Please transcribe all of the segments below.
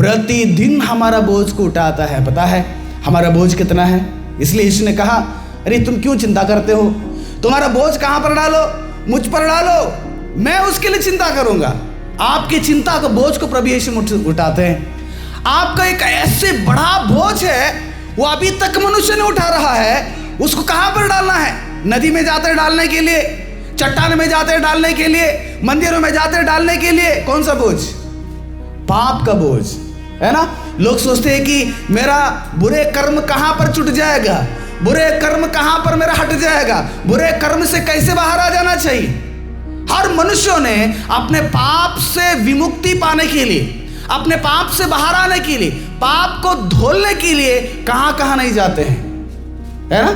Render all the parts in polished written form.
प्रतिदिन हमारा बोझ को उठाता है। पता है हमारा बोझ कितना है? इसलिए यीशु ने कहा, अरे तुम क्यों चिंता करते हो? तुम्हारा बोझ कहाँ पर डालो? मुझ पर डालो, मैं उसके लिए चिंता करूंगा। आपकी चिंता को, बोझ को प्रभु यीशु उठाते हैं। आपका एक ऐसे बड़ा बोझ है, वो अभी तक मनुष्य ने उठा रहा है, उसको कहाँ पर डालना है? नदी में जाते हैं डालने के लिए, चट्टान में जाते हैं डालने के लिए, मंदिरों में जाते हैं डालने के लिए। कौन सा बोझ? पाप का बोझ, है ना। लोग सोचते हैं कि मेरा बुरे कर्म कहाँ पर छूट जाएगा, बुरे कर्म कहाँ पर मेरा हट जाएगा, बुरे कर्म से कैसे बाहर आ जाना चाहिए। हर मनुष्यों ने अपने पाप से विमुक्ति पाने के लिए, अपने पाप से बाहर आने के लिए, पाप को धोने के लिए कहाँ कहाँ नहीं जाते हैं, है ना।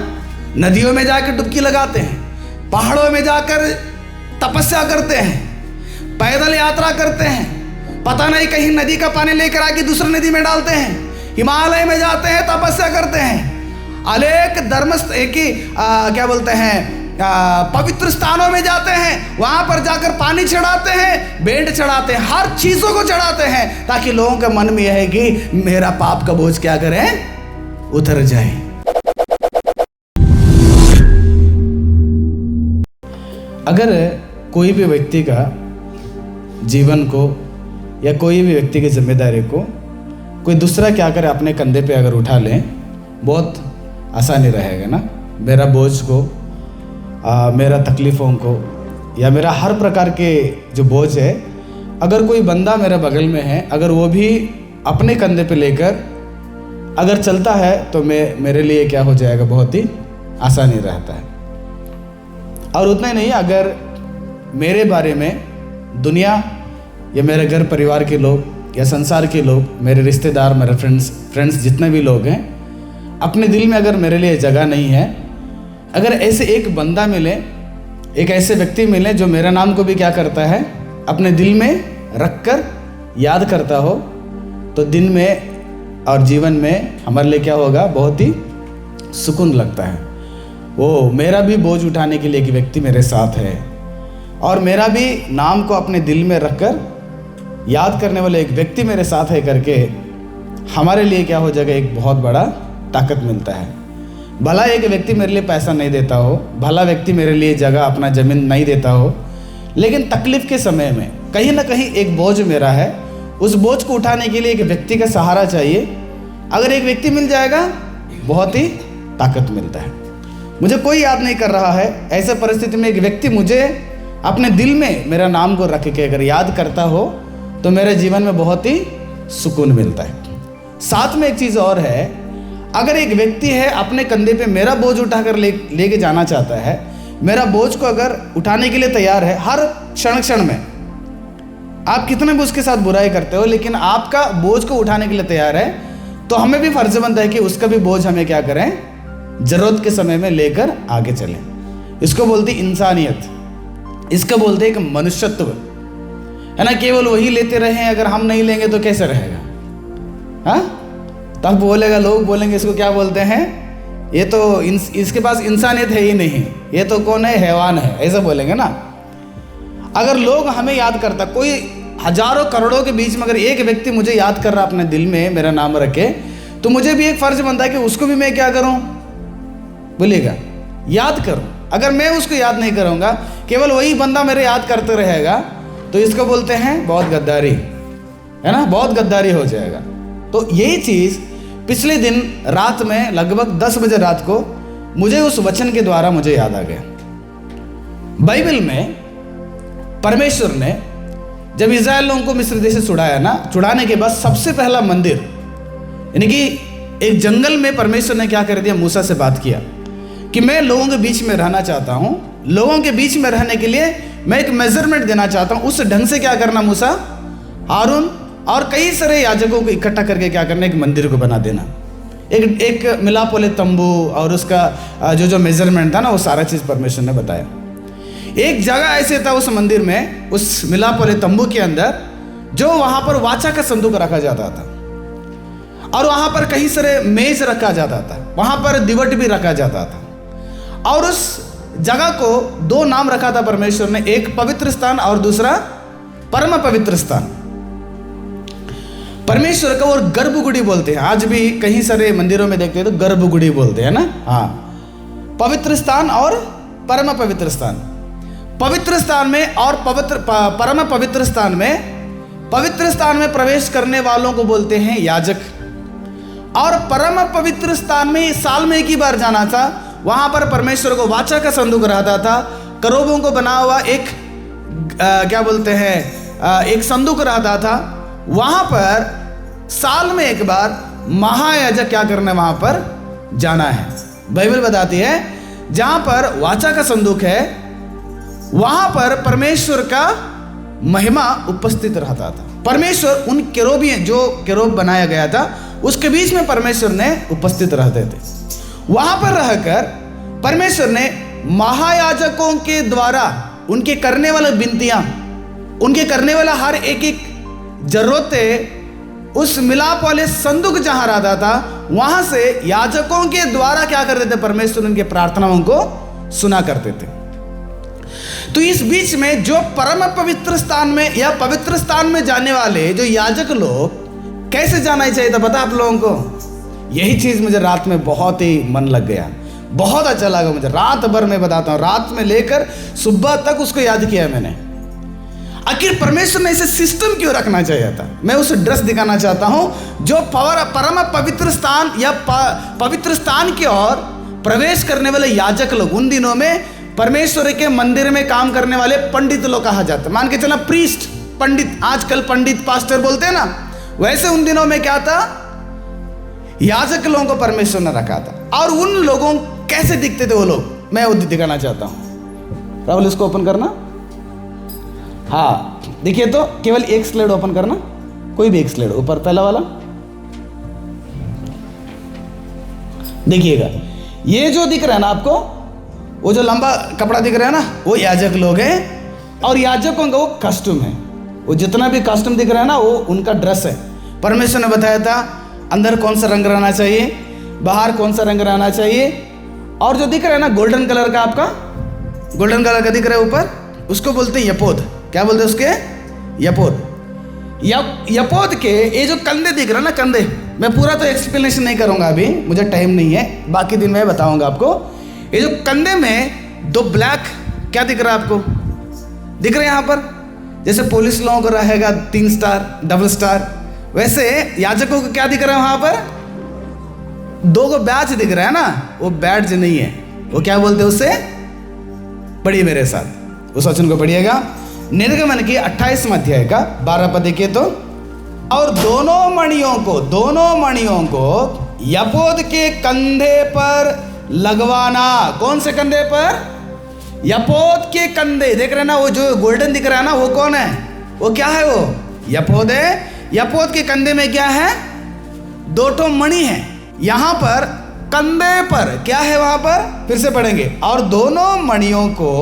नदियों में जाकर डुबकी लगाते हैं, पहाड़ों में जाकर तपस्या करते हैं, पैदल यात्रा करते हैं, पता नहीं कहीं नदी का पानी लेकर आके दूसरी नदी में डालते हैं, हिमालय में जाते हैं, तपस्या करते हैं, अनेक धर्म की क्या बोलते हैं पवित्र स्थानों में जाते हैं, वहां पर जाकर पानी चढ़ाते हैं, भेंट चढ़ाते हैं, हर चीजों को चढ़ाते हैं, ताकि लोगों के मन में यह है कि मेरा पाप का बोझ क्या करें, उतर जाए। अगर कोई भी व्यक्ति का जीवन को या कोई भी व्यक्ति की जिम्मेदारी को कोई दूसरा क्या करे, अपने कंधे पे अगर उठा लें, बहुत आसानी रहेगा ना। मेरा बोझ को, मेरा तकलीफ़ों को, या मेरा हर प्रकार के जो बोझ है, अगर कोई बंदा मेरे बगल में है, अगर वो भी अपने कंधे पे लेकर अगर चलता है, तो मेरे लिए क्या हो जाएगा, बहुत ही आसानी रहता है। और उतना ही नहीं, अगर मेरे बारे में दुनिया या मेरे घर परिवार के लोग या संसार के लोग, मेरे रिश्तेदार, मेरे फ्रेंड्स जितने भी लोग हैं, अपने दिल में अगर मेरे लिए जगह नहीं है, अगर ऐसे एक बंदा मिले, एक ऐसे व्यक्ति मिले जो मेरा नाम को भी क्या करता है, अपने दिल में रखकर याद करता हो, तो दिन में और जीवन में हमारे लिए क्या होगा, बहुत ही सुकून लगता है। वो मेरा भी बोझ उठाने के लिए एक व्यक्ति मेरे साथ है, और मेरा भी नाम को अपने दिल में रखकर याद करने वाले एक व्यक्ति मेरे साथ है करके हमारे लिए क्या हो जाएगा, एक बहुत बड़ा ताकत मिलता है। भला एक व्यक्ति मेरे लिए पैसा नहीं देता हो, भला व्यक्ति मेरे लिए जगह, अपना ज़मीन नहीं देता हो, लेकिन तकलीफ़ के समय में कहीं ना कहीं एक बोझ मेरा है, उस बोझ को उठाने के लिए एक व्यक्ति का सहारा चाहिए। अगर एक व्यक्ति मिल जाएगा, बहुत ही ताकत मिलता है। मुझे कोई याद नहीं कर रहा है, ऐसे परिस्थिति में एक व्यक्ति मुझे अपने दिल में मेरा नाम को रख के अगर याद करता हो, तो मेरे जीवन में बहुत ही सुकून मिलता है। साथ में एक चीज़ और है, अगर एक व्यक्ति है अपने कंधे पे मेरा बोझ उठाकर लेके जाना चाहता है, मेरा बोझ को अगर उठाने के लिए तैयार है, हर क्षण में आप कितने भी उसके साथ बुराई करते हो, लेकिन आपका बोझ को उठाने के लिए तैयार है, तो हमें भी फर्ज बनता है कि उसका भी बोझ हमें क्या करें, जरूरत के समय में लेकर आगे चलें। इसको बोलते इंसानियत, इसका बोलते एक मनुष्यत्व, है ना। केवल वही लेते रहे, अगर हम नहीं लेंगे तो कैसे रहेगा, हाँ। तब बोलेगा, लोग बोलेंगे इसको क्या बोलते हैं, ये तो इसके पास इंसानियत है ही नहीं, ये तो कौन है, हैवान है, ऐसा बोलेंगे ना। अगर लोग हमें याद करता, कोई हजारों करोड़ों के बीच में अगर एक व्यक्ति मुझे याद कर रहा अपने दिल में मेरा नाम रखे, तो मुझे भी एक फर्ज बनता है कि उसको भी मैं क्या करूं, बोलिएगा, याद करूं। अगर मैं उसको याद नहीं करूंगा, केवल वही बंदा मेरे याद करते रहेगा, तो इसको बोलते हैं बहुत गद्दारी, है ना, बहुत गद्दारी हो जाएगा। तो यही चीज़ पिछले दिन रात में लगभग 10 बजे रात को मुझे उस वचन के द्वारा मुझे याद आ गया। बाइबल में परमेश्वर ने जब इज़राइल लोगों को मिस्र देश से छुड़ाया ना, छुड़ाने के बाद सबसे पहला मंदिर, यानी कि एक जंगल में परमेश्वर ने क्या कर दिया, मूसा से बात किया कि मैं लोगों के बीच में रहना चाहता हूँ, लोगों के बीच में रहने के लिए मैं एक मेजरमेंट देना चाहता हूँ। उस ढंग से क्या करना, मूसा, हारून और कई सारे याजकों को इकट्ठा करके क्या करना, एक मंदिर को बना देना, एक मिलाप वाले तंबू, और उसका जो मेजरमेंट था ना, वो सारा चीज़ परमेश्वर ने बताया। एक जगह ऐसे था उस मंदिर में, उस मिलाप वाले तंबू के अंदर, जो वहाँ पर वाचा का संदूक रखा जाता था, और वहाँ पर कई सारे मेज रखा जाता था, वहाँ पर दिवट भी रखा जाता था। और उस जगह को 2 नाम रखा था परमेश्वर ने, एक पवित्र स्थान और दूसरा परम पवित्र स्थान। परमेश्वर का वो गर्भगुड़ी बोलते हैं। आज भी कहीं सारे मंदिरों में देखते हैं तो गर्भगुड़ी बोलते हैं ना। हाँ, पवित्र स्थान और परम पवित्र स्थान। पवित्र स्थान में और परम पवित्र स्थान में प्रवेश करने वालों को बोलते हैं याजक। और परम पवित्र स्थान में साल में एक ही बार जाना था। वहां पर परमेश्वर को वाचा का संदूक रहता था, करोबों को बना हुआ एक क्या बोलते हैं एक संदूक रहता था। वहां पर साल में एक बार महायाजक क्या करना है, वहां पर जाना है। बाइबल बताती है जहां पर वाचा का संदूक है वहां पर परमेश्वर का महिमा उपस्थित रहता था। परमेश्वर उन केरोबियों, जो केरोब बनाया गया था उसके बीच में परमेश्वर ने उपस्थित रहते थे। वहां पर रहकर परमेश्वर ने महायाजकों के द्वारा उनके करने वाले विनतियां, उनके करने वाला हर एक जरूरतें उस मिलाप वाले संदूक जहां रहता था वहां से याजकों के द्वारा क्या करते थे, परमेश्वर उनके प्रार्थनाओं को सुना करते थे। तो इस बीच में जो परम पवित्र स्थान में या पवित्र स्थान में जाने वाले जो याजक लोग कैसे जाना चाहिए था पता आप लोगों को? यही चीज मुझे रात में बहुत ही मन लग गया, बहुत अच्छा लगा मुझे। रात भर मैं बताता हूँ, रात में लेकर सुबह तक उसको याद किया मैंने। आखिर परमेश्वर ने इसे सिस्टम क्यों रखना चाहिए था? मैं उसे ड्रेस दिखाना चाहता हूं जो परम पवित्र स्थान या पवित्र स्थान की ओर प्रवेश करने वाले याजक लोग, उन दिनों में परमेश्वर के मंदिर में काम करने वाले पंडित लोग कहा जाता। मान के चला प्रीस्ट, पंडित, आजकल पंडित पास्टर बोलते हैं ना, वैसे उन दिनों में क्या था, याजक लोगों को परमेश्वर ने रखा था। और उन लोगों कैसे दिखते थे वो लोग, मैं वो दिखाना चाहता हूं। राहुल इसको ओपन करना। हाँ देखिए, तो केवल एक स्लाइड ओपन करना, कोई भी एक स्लाइड, ऊपर पहला वाला देखिएगा। ये जो दिख रहा है ना आपको, वो जो लंबा कपड़ा दिख रहा है ना, वो याजक लोग हैं। और याजकों का वो कॉस्ट्यूम है, वो जितना भी कॉस्ट्यूम दिख रहा है ना वो उनका ड्रेस है। परमेश्वर ने बताया था अंदर कौन सा रंग रहना चाहिए, बाहर कौन सा रंग रहना चाहिए। और जो दिख रहा है ना गोल्डन कलर का, आपका गोल्डन कलर का दिख रहा है ऊपर, उसको बोलते हैं यपोद। क्या बोलते हैं उसके? यपोद। यपोद के ये जो कंधे दिख रहा है ना, कंधे, मैं पूरा तो एक्सप्लेनेशन नहीं करूंगा अभी, मुझे टाइम नहीं है, बाकी दिन में बताऊंगा आपको। ये जो कंधे में दो ब्लैक क्या दिख रहा है आपको, दिख रहा है यहाँ पर, जैसे पुलिस लोगों को रहेगा 3 स्टार डबल स्टार, वैसे याजकों को क्या दिख रहा है वहां पर, 2 को बैच दिख रहा है ना, वो बैच नहीं है, वो क्या बोलते हैं उससे, पढ़िए मेरे साथ, उस वचन को पढ़िएगा। निर्गमन की 28वां अध्याय का 12 पद देखिए तो, और दोनों मणियों को यपोद के कंधे पर लगवाना। कौन से कंधे पर? यपोद के कंधे, देख रहे ना वो जो गोल्डन दिख रहा है ना, वो कौन है, वो क्या है, वो यपोद है। यपोद के कंधे में क्या है, 2 मणि है। यहां पर कंधे पर क्या है, वहां पर फिर से पढ़ेंगे, और दोनों मणियों को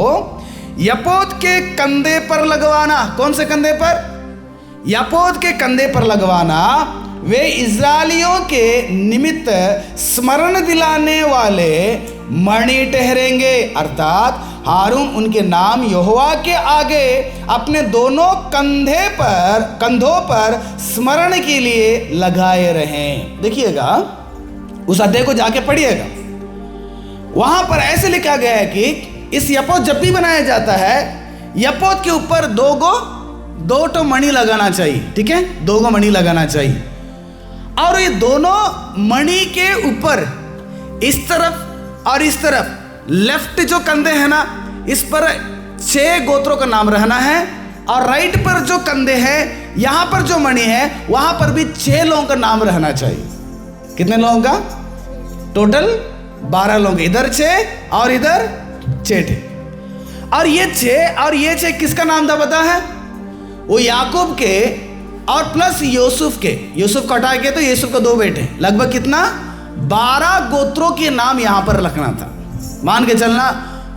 यपोद के कंधे पर लगवाना। कौन से कंधे पर? यपोद के कंधे पर लगवाना। वे इज़राइलियों के निमित्त स्मरण दिलाने वाले मणि ठहरेंगे, अर्थात हारून उनके नाम यहोवा के आगे अपने दोनों कंधों पर स्मरण के लिए लगाए रहें। देखिएगा उस अध्याय को जाके पढ़िएगा, वहां पर ऐसे लिखा गया है कि इस यपोद जब भी बनाया जाता है, यपोद के ऊपर 2 मणि लगाना चाहिए, ठीक है, 2 मणि लगाना चाहिए। और ये दोनों मणि के ऊपर इस तरफ और इस तरफ लेफ्ट जो कंधे हैं ना, इस पर 6 गोत्रों का नाम रहना है, और राइट पर जो कंधे हैं, यहां पर जो मणि है वहां पर भी 6 लोगों का नाम रहना चाहिए। कितने लोगों का? टोटल 12 लोग, इधर 6 और इधर 6 थे। और ये 6 किसका नाम था पता है? वो याकूब के और प्लस यूसुफ के। यूसुफ को हटा के तो यूसुफ को 2 बेटे, लगभग कितना 12 गोत्रों के नाम यहां पर रखना था। मान के चलना,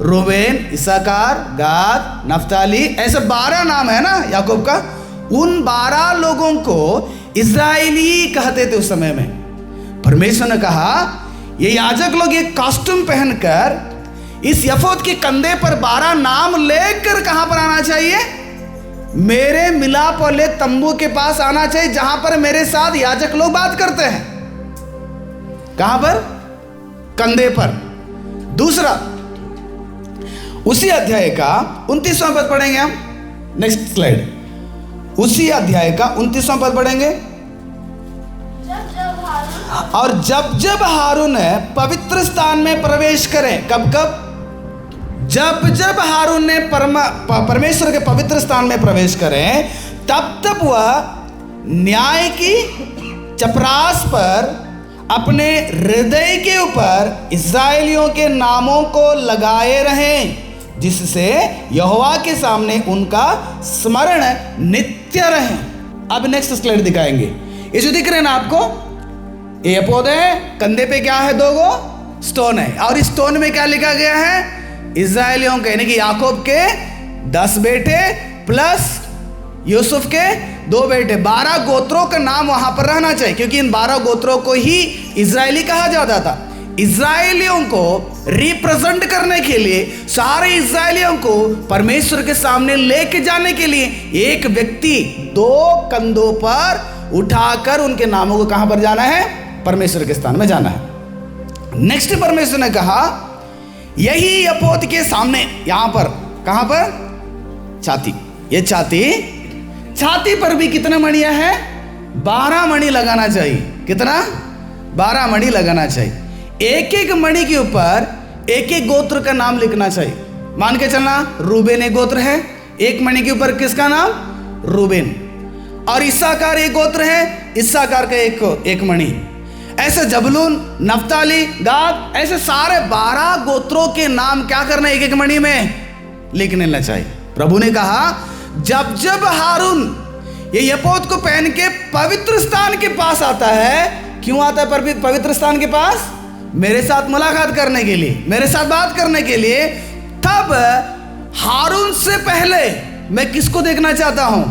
रूबेन, इसाकार, गाद, नफ्ताली, ऐसे 12 नाम है ना याकूब का। उन 12 लोगों को इज़राइली कहते थे उस समय में। परमेश्वर ने कहा ये याजक लोग एक कॉस्ट्यूम पहनकर इस यफोद के कंधे पर 12 नाम लेकर कहां पर आना चाहिए? मेरे मिलाप वाले तंबू के पास आना चाहिए, जहां पर मेरे साथ याजक लोग बात करते हैं। कहां पर? कंधे पर। दूसरा, उसी अध्याय का 29वां पद पढ़ेंगे हम। Next slide. उसी अध्याय का 29वां पद पढ़ेंगे। और जब जब हारून पवित्र स्थान में प्रवेश करें, कब कब? जब जब हारून ने परमेश्वर के पवित्र स्थान में प्रवेश करें, तब तब वह न्याय की चपरास पर अपने हृदय के ऊपर इस्राएलियों के नामों को लगाए रहें, जिससे यहोवा के सामने उनका स्मरण नित्य रहे। अब नेक्स्ट स्लाइड दिखाएंगे। ये जो दिख रहे हैं ना आपको, ये पौधे है, कंधे पे क्या है? 2 गो स्टोन है। और इस स्टोन में क्या लिखा गया है? इस्राएलियों के, यानी कि याकूब के 10 बेटे प्लस यूसुफ के 2 बेटे, 12 गोत्रों का नाम वहां पर रहना चाहिए, क्योंकि इन 12 गोत्रों को ही इजरायली कहा जाता था। इजरायलियों को रिप्रेजेंट करने के लिए, सारे इजरायलियों को परमेश्वर के सामने लेके जाने के लिए एक व्यक्ति 2 कंधों पर उठाकर उनके नामों को कहां पर जाना है? परमेश्वर के स्थान में जाना है। नेक्स्ट, परमेश्वर ने कहा यही यपोत के सामने, यहां पर, कहां पर? छाती। ये छाती पर भी कितने मणियां हैं? 12 मणि लगाना चाहिए। कितना? 12 मणि लगाना चाहिए। एक एक मणि के ऊपर एक एक गोत्र का नाम लिखना चाहिए। मान के चलना, रूबेन एक गोत्र है, एक मणि के ऊपर किसका नाम? रूबेन। और इस्साकार एक गोत्र है, इस्साकार का एक मणि। ऐसे जबलून, नफ्ताली, गाद, ऐसे सारे 12 गोत्रों के नाम क्या करना? एक एक मणि में लिखने लेना चाहिए। प्रभु ने कहा जब जब हारून ये यपोत को पहन के पवित्र स्थान के पास आता है, क्यों आता है पवित्र स्थान के पास? मेरे साथ मुलाकात करने के लिए, मेरे साथ बात करने के लिए। तब हारून से पहले मैं किसको देखना चाहता हूं?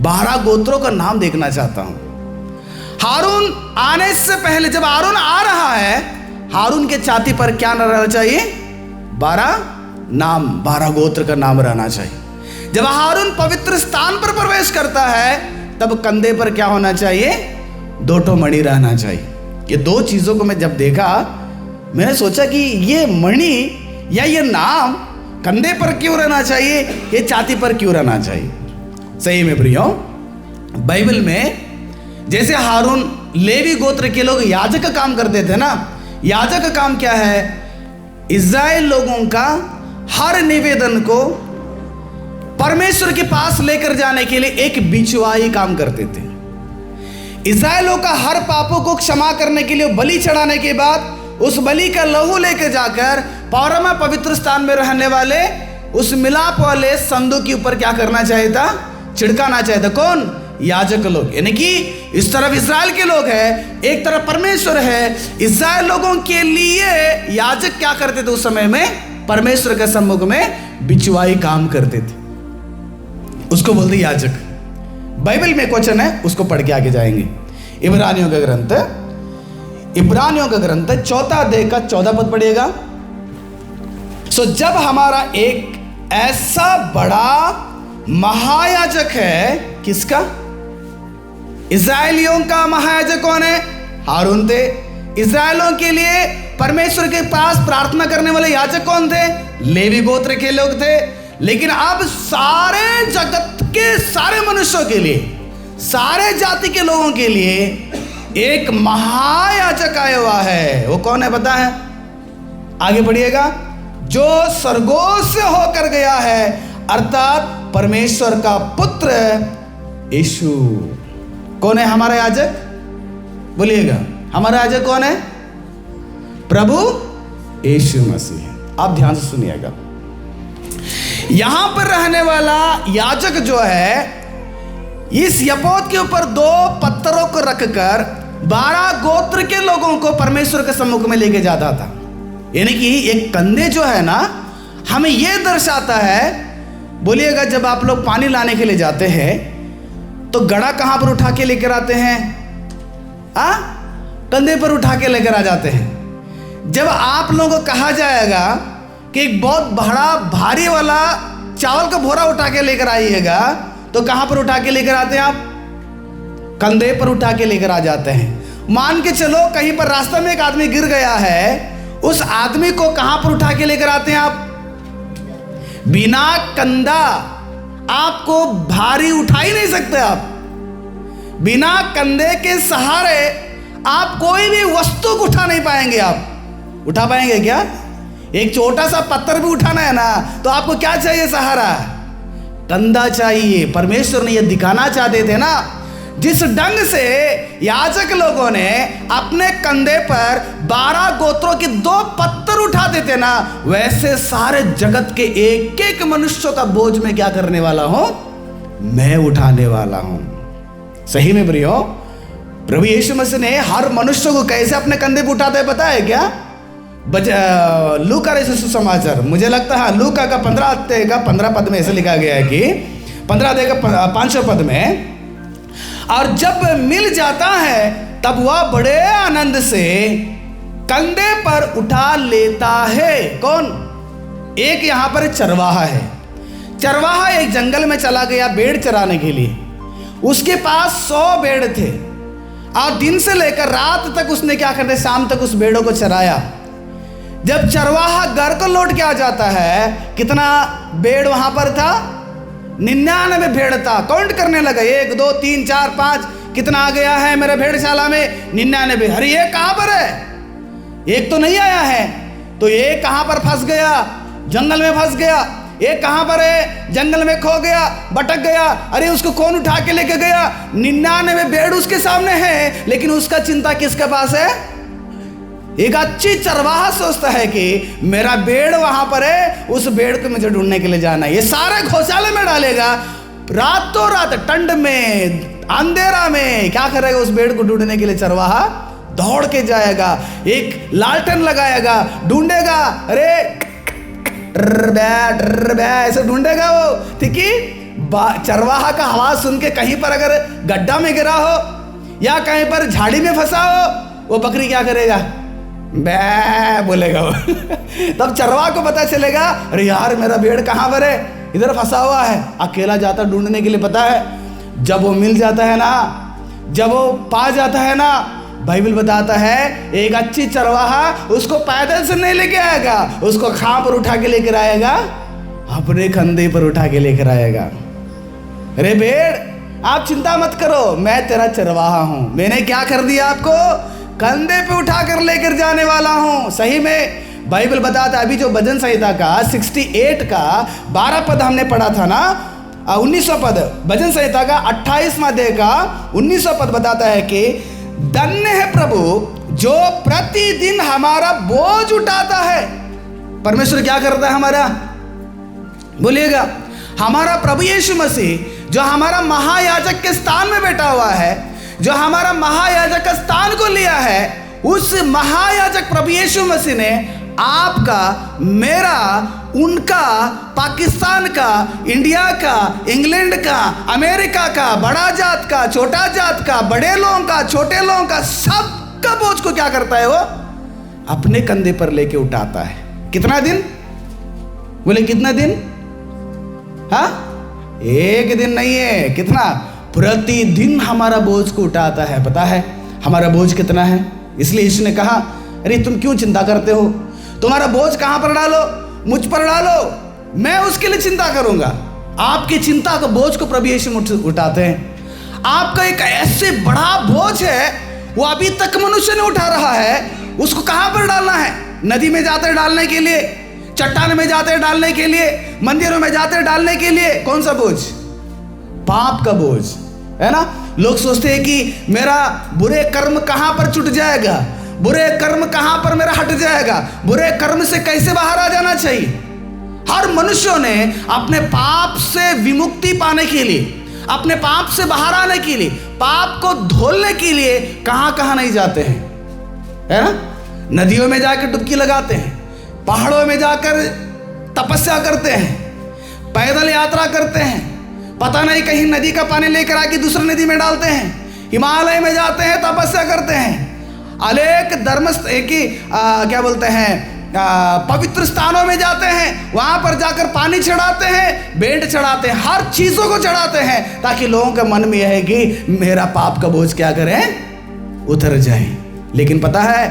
12 गोत्रों का नाम देखना चाहता हूं। हारून आने से पहले, जब हारून आ रहा है, हारून के छाती पर क्या रहना चाहिए? 12 नाम, 12 गोत्र का नाम रहना चाहिए। जब हारून पवित्र स्थान पर प्रवेश करता है, तब कंधे पर क्या होना चाहिए? 2 मणि रहना चाहिए। ये 2 चीजों को मैं जब देखा, मैंने सोचा कि ये मणि या ये नाम कंधे पर क्यों रहना चाहिए, ये छाती पर क्यों रहना चाहिए? सही में प्रियो, बाइबल में जैसे हारून लेवी गोत्र के लोग याजक का काम करते थे ना, याजक का काम क्या है? इज़राइल लोगों का हर निवेदन को परमेश्वर के पास लेकर जाने के लिए एक बिचवाई काम करते थे। इज़राइलों का हर पापों को क्षमा करने के लिए बलि चढ़ाने के बाद उस बलि का लहू लेकर जाकर पौरमा पवित्र स्थान में रहने वाले उस मिलाप वाले संदूक के ऊपर क्या करना चाहिए था? छिड़काना चाहिए था। कौन? याजक लोग। यानी कि इस तरफ इज़राइल के लोग हैं, एक तरफ परमेश्वर है। इज़राइल लोगों के लिए याजक क्या करते थे उस समय में? परमेश्वर के सम्मुख में बिचवाई काम करते थे, उसको बोलते याजक। बाइबल में क्वेश्चन है, उसको पढ़ के आगे जाएंगे। इब्रानियों का ग्रंथ 4 अध्याय का 14 पद पढ़िएगा। सो जब हमारा एक ऐसा बड़ा महायाजक है, किसका? इज़राइलियों का महायाजक कौन है? हारून थे। इज़राइलों के लिए परमेश्वर के पास प्रार्थना करने वाले याजक कौन थे? लेवी गोत्र के लोग थे। लेकिन अब सारे जगत के सारे मनुष्यों के लिए, सारे जाति के लोगों के लिए एक महायाजक आया हुआ है। वो कौन है पता है? आगे पढ़िएगा। जो स्वर्गों से होकर गया है, अर्थात परमेश्वर का पुत्र यीशु। कौन है हमारा याजक? बोलिएगा, हमारा याजक कौन है? प्रभु यीशु मसीह। आप ध्यान से सुनिएगा। यहां पर रहने वाला याजक जो है, इस यपोत के ऊपर 2 पत्थरों को रखकर 12 गोत्र के लोगों को परमेश्वर के सम्मुख में लेके जाता था। यानी कि एक कंधे जो है ना, हमें यह दर्शाता है। बोलिएगा, जब आप लोग पानी लाने के लिए जाते हैं तो गड़ा कहां पर उठा के लेकर आते हैं? कंधे पर उठा के लेकर आ जाते हैं। जब आप लोगों को कहा जाएगा कि एक बहुत बड़ा भारी वाला चावल का बोरा उठा के लेकर आइएगा तो कहां पर उठा के लेकर आते हैं आप? कंधे पर उठा के लेकर आ जाते हैं। मान के चलो कहीं पर रास्ते में एक आदमी गिर गया है, उस आदमी को कहां पर उठा के लेकर आते हैं आप? बिना कंधा आपको भारी उठा ही नहीं सकते आप। बिना कंधे के सहारे आप कोई भी वस्तु को उठा नहीं पाएंगे। आप उठा पाएंगे क्या? एक छोटा सा पत्थर भी उठाना है ना तो आपको क्या चाहिए? सहारा, कंधा चाहिए। परमेश्वर ने यह दिखाना चाहते थे ना, जिस ढंग से याजक लोगों ने अपने कंधे पर 12 गोत्रों के 2 पत्थर उठाते थे ना, वैसे सारे जगत के एक एक मनुष्यों का बोझ में क्या करने वाला हूं? मैं उठाने वाला हूं। सही में प्रियो, प्रभु यीशु मसीह ने हर मनुष्य को कैसे अपने कंधे पर उठाते हैं पता है क्या? लूका का सुसमाचार, मुझे लगता है लूका का 15 अध्याय का 15 पद में ऐसे लिखा गया है कि 15 अध्याय का 5 पद में, और जब मिल जाता है तब वह बड़े आनंद से कंधे पर उठा लेता है। कौन? एक यहां पर चरवाहा है। चरवाहा एक जंगल में चला गया भेड़ चराने के लिए। उसके पास 100 भेड़ थे और दिन से लेकर रात तक उसने क्या करते, शाम तक उस भेड़ों को चराया। जब चरवाहा घर को लौट के आ जाता है, कितना भेड़ वहां पर था? 99 भेड़ था। काउंट करने लगा, 1 2 3 4 5, कितना आ गया है मेरे भेड़शाला में? 99। अरे ये कहां पर है? एक तो नहीं आया है, तो ये कहां पर फंस गया? जंगल में फंस गया। एक कहां पर है? जंगल में खो गया, भटक गया। अरे उसको कौन उठा के लेके गया? 99 भेड़ उसके सामने है, लेकिन उसका चिंता किसके पास है? एक अच्छी चरवाहा सोचता है कि मेरा भेड़ वहां पर है, उस भेड़ को मुझे ढूंढने के लिए जाना है। ये सारे घोंसाले में डालेगा, रातों रात ठंड में अंधेरा में क्या करेगा? उस भेड़ को ढूंढने के लिए चरवाहा दौड़ के जाएगा, एक लालटेन लगाएगा, ढूंढेगा। अरे ऐसे ढूंढेगा वो, ठीक है। चरवाहा का आवाज सुन के कहीं पर अगर गड्ढा में गिरा हो या कहीं पर झाड़ी में फंसा हो, वो बकरी क्या करेगा? बै बोलेगा वो। तब चरवाहा को पता चलेगा, अरे यार मेरा भेड़ कहां पर है? इधर फंसा हुआ है। अकेला जाता ढूंढने के लिए। पता है जब वो मिल जाता है ना, जब वो पा जाता है ना, बाइबल बताता है एक अच्छी चरवाहा उसको पैदल से नहीं लेके आएगा, उसको कहां पर उठा के लेकर आएगा? अपने कंधे पर उठा के लेकर आएगा। अरे भेड़ आप चिंता मत करो, मैं तेरा चरवाहा हूं। मैंने क्या कर दिया? आपको कंधे पे उठाकर लेकर जाने वाला हूं। सही में बाइबल बताता है, अभी जो भजन संहिता का 68 का 12 पद हमने पढ़ा था ना, 19वां पद, भजन संहिता का 28वां अध्याय का 19वां पद बताता है कि धन्य है प्रभु जो प्रतिदिन हमारा बोझ उठाता है। परमेश्वर क्या करता है हमारा? बोलिएगा, हमारा प्रभु यीशु मसीह जो हमारा महायाजक के स्थान में बैठा हुआ है, जो हमारा महायाजक का स्थान को लिया है, उस महायाजक प्रभु यीशु मसीह ने आपका, मेरा, उनका, पाकिस्तान का, इंडिया का, इंग्लैंड का, अमेरिका का, बड़ा जात का, छोटा जात का, बड़े लोगों का, छोटे लोगों का, सबका बोझ को क्या करता है? वो अपने कंधे पर लेके उठाता है। कितना दिन? बोले कितना दिन? हाँ, एक दिन नहीं है, कितना? प्रतिदिन हमारा बोझ को उठाता है। पता है हमारा बोझ कितना है? इसलिए यीशु ने कहा, अरे तुम क्यों चिंता करते हो? तुम्हारा बोझ कहां पर डालो? मुझ पर डालो, मैं उसके लिए चिंता करूंगा। आपकी चिंता का बोझ को प्रभु यीशु उठाते हैं। आपका एक ऐसे बड़ा बोझ है, वो अभी तक मनुष्य ने उठा रहा है, उसको कहां पर डालना है? नदी में जाते डालने के लिए, चट्टान में जाते डालने के लिए, मंदिरों में जाते डालने के लिए। कौन सा बोझ? पाप का बोझ, है ना। लोग सोचते हैं कि मेरा बुरे कर्म कहां पर छूट जाएगा, बुरे कर्म कहां पर मेरा हट जाएगा, बुरे कर्म से कैसे बाहर आ जाना चाहिए। हर मनुष्यों ने अपने पाप से विमुक्ति पाने के लिए, अपने पाप से बाहर आने के लिए, पाप को धोने के लिए कहां कहां नहीं जाते हैं, है ना। नदियों में जाकर डुबकी लगाते हैं, पहाड़ों में जाकर तपस्या करते हैं, पैदल यात्रा करते हैं, पता नहीं कहीं नदी का पानी लेकर आके दूसरी नदी में डालते हैं, हिमालय में जाते हैं, तपस्या करते हैं, अनेक धर्म की क्या बोलते हैं पवित्र स्थानों में जाते हैं, वहां पर जाकर पानी चढ़ाते हैं, भेंट चढ़ाते हैं, हर चीजों को चढ़ाते हैं, ताकि लोगों के मन में यह है कि मेरा पाप का बोझ क्या करें, उतर जाए। लेकिन पता है,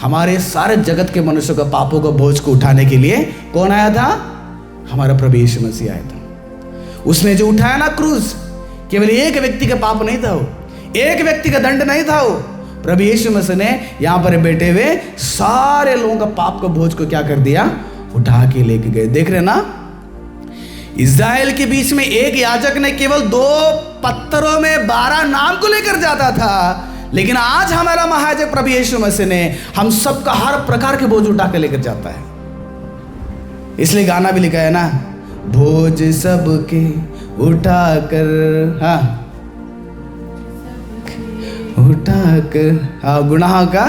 हमारे सारे जगत के मनुष्यों का पापों का बोझ को उठाने के लिए कौन आया था? हमारा प्रभु यीशु मसीह आया था। उसने जो उठाया ना क्रूस, केवल एक व्यक्ति का पाप नहीं था वो, एक व्यक्ति का दंड नहीं था वो। प्रभु यीशु मसीह ने यहां पर बैठे हुए सारे लोगों का पाप का बोझ को क्या कर दिया? उठा के लेके गए। देख रहे ना, इस्राएल के बीच में एक याजक ने केवल 2 पत्थरों में 12 नाम को लेकर जाता था, लेकिन आज हमारा महायाजक प्रभु यीशु मसीह ने हम सबका हर प्रकार के बोझ उठा के लेकर जाता है। इसलिए गाना भी लिखा है ना, बोझ सबके उठा कर, हाँ उठा कर, हाँ गुनाह का